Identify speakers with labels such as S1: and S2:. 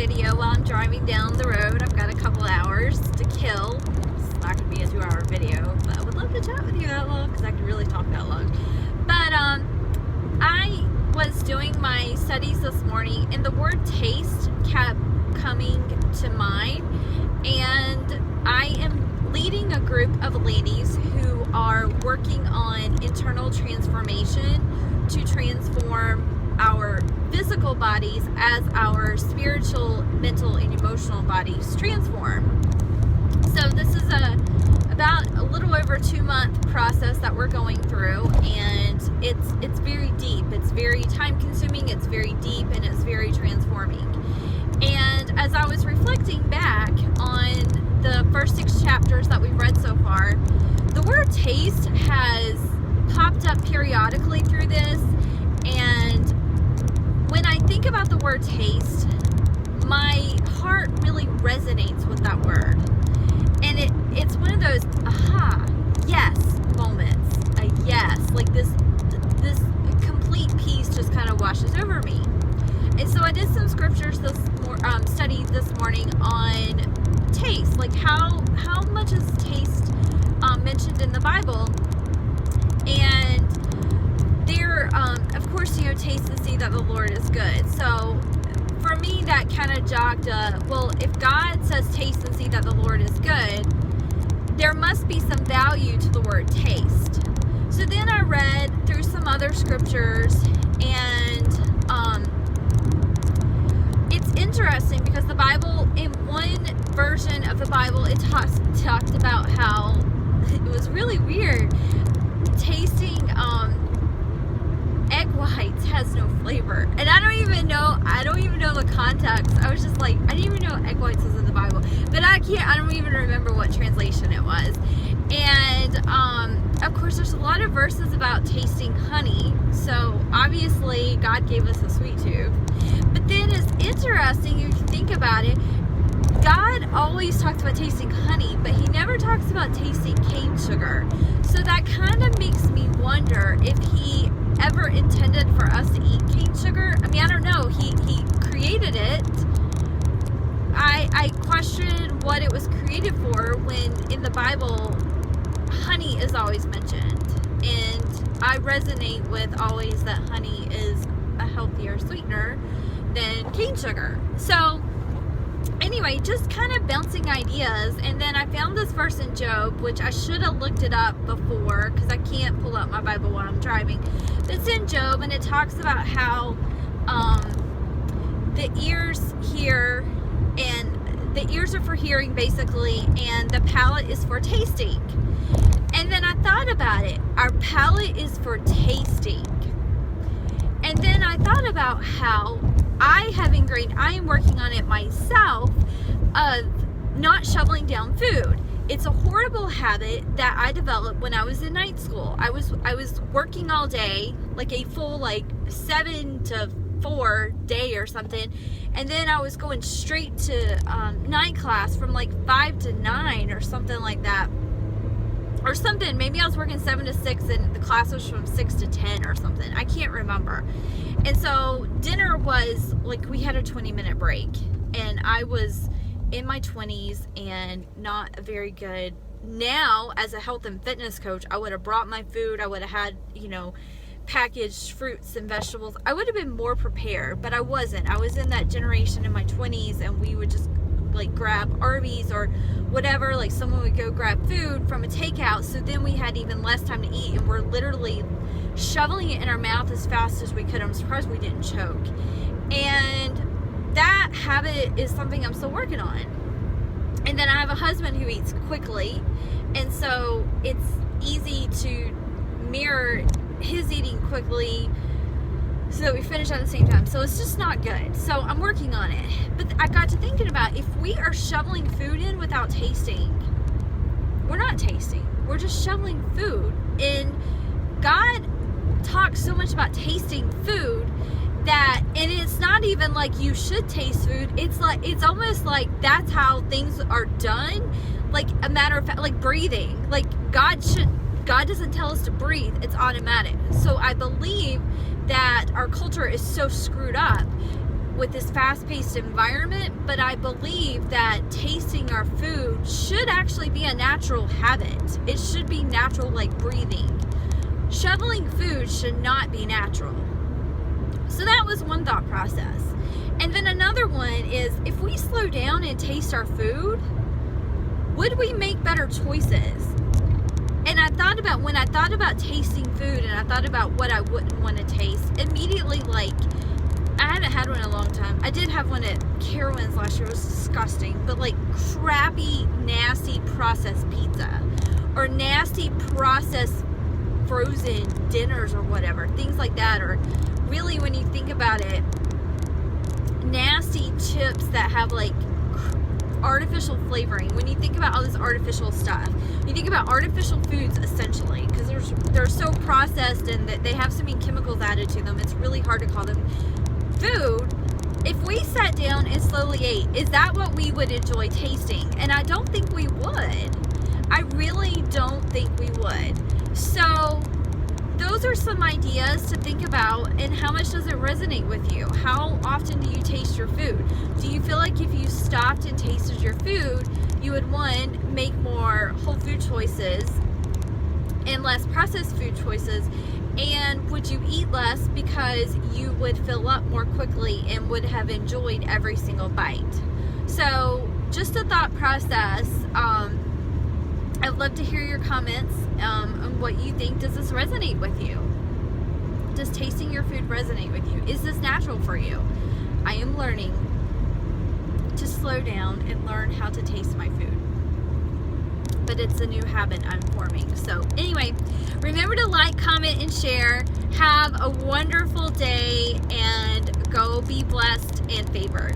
S1: video while I'm driving down the road. I've got a couple hours to kill. It's not going to be a 2-hour video, but I would love to chat with you that long because I can really talk that long. But I was doing my studies this morning and the word taste kept coming to mind, and I am leading a group of ladies who are working on internal transformation to transform our physical bodies as our spiritual, mental, and emotional bodies transform. So this is about a little over 2-month process that we're going through, and it's very deep. It's very time consuming, it's very deep, and it's very transforming. And as I was reflecting back on the first 6 chapters that we've read so far, the word taste has popped up periodically through this, and when I think about the word taste, my heart really resonates with that word. And it's one of those aha, yes moments. A yes, like this complete peace just kind of washes over me. And so I did some scriptures study this morning on taste, like how much is taste mentioned in the Bible. And there, of course, taste and see that the Lord is good. So for me, that kind of jogged well, if God says taste and see that the Lord is good, there must be some value to the word taste. So then I read through some other scriptures, and it's interesting because the Bible, in one version of the Bible, it talked about how it was really weird. Tasting egg whites has no flavor, and I don't even know the context. I was just like, I didn't even know egg whites was in the Bible, but I don't even remember what translation it was. And of course there's a lot of verses about tasting honey, so obviously God gave us a sweet tooth. But then it's interesting if you think about it, God always talks about tasting honey, but he never talks about tasting cane sugar. So that kind of makes me wonder if he ever intended for us to eat cane sugar. I mean, I don't know. He created it. I question what it was created for when in the Bible honey is always mentioned. And I resonate with always that honey is a healthier sweetener than cane sugar. So anyway, just kind of bouncing ideas, and then I found this verse in Job, which I should have looked it up before because I can't pull up my Bible while I'm driving. It's in Job, and it talks about how the ears hear, and the ears are for hearing basically, and the palate is for tasting. And then I thought about it. Our palate is for tasting. And then I thought about how I am working on it myself, of not shoveling down food. It's a horrible habit that I developed when I was in night school. I was working all day, like a full 7 to 4 day or something, and then I was going straight to night class from 5 to 9 or something like that. Or something, maybe I was working 7 to 6 and the class was from 6 to 10 or something. I can't remember. And so dinner was we had a 20-minute break, and I was in my 20s and not very good. Now, as a health and fitness coach, I would have brought my food. I would have had, packaged fruits and vegetables. I would have been more prepared, but I wasn't. I was in that generation in my 20s, and we would just grab Arby's or whatever, someone would go grab food from a takeout, so then we had even less time to eat, and we're literally shoveling it in our mouth as fast as we could. I'm surprised we didn't choke. And that habit is something I'm still working on. And then I have a husband who eats quickly, and so it's easy to mirror his eating quickly so that we finish at the same time. So it's just not good. So I'm working on it. But I got to thinking about, if we are shoveling food in without tasting, we're not tasting. We're just shoveling food. And God talks so much about tasting food that, and it's not even you should taste food. It's almost like that's how things are done. A matter of fact, breathing. God doesn't tell us to breathe. It's automatic. So I believe that our culture is so screwed up with this fast-paced environment, but I believe that tasting our food should actually be a natural habit. It should be natural, like breathing. Shoveling food should not be natural. So that was one thought process. And then another one is, if we slow down and taste our food, would we make better choices? And when I thought about tasting food, and I thought about what I wouldn't want to taste, immediately, like, I haven't had one in a long time. I did have one at Carowinds last year. It was disgusting. But like crappy, nasty processed pizza. Or nasty processed frozen dinners or whatever. Things like that. Or really, when you think about it, nasty chips that have like artificial flavoring. When you think about all this artificial stuff, you think about artificial foods essentially, because they're so processed and that they have so many chemicals added to them. It's really hard to call them food. If we sat down and slowly ate, is that what we would enjoy tasting? And I don't think we would. I really don't think we would. So those are some ideas to think about. And how much does it resonate with you? How often do you taste your food? Do you feel like if you stopped and tasted your food, you would, one, make more whole food choices and less processed food choices? And would you eat less because you would fill up more quickly and would have enjoyed every single bite? So just a thought process. I'd love to hear your comments on what you think. Does this resonate with you? Does tasting your food resonate with you? Is this natural for you? I am learning to slow down and learn how to taste my food. But it's a new habit I'm forming. So anyway, remember to like, comment, and share. Have a wonderful day and go be blessed and favored.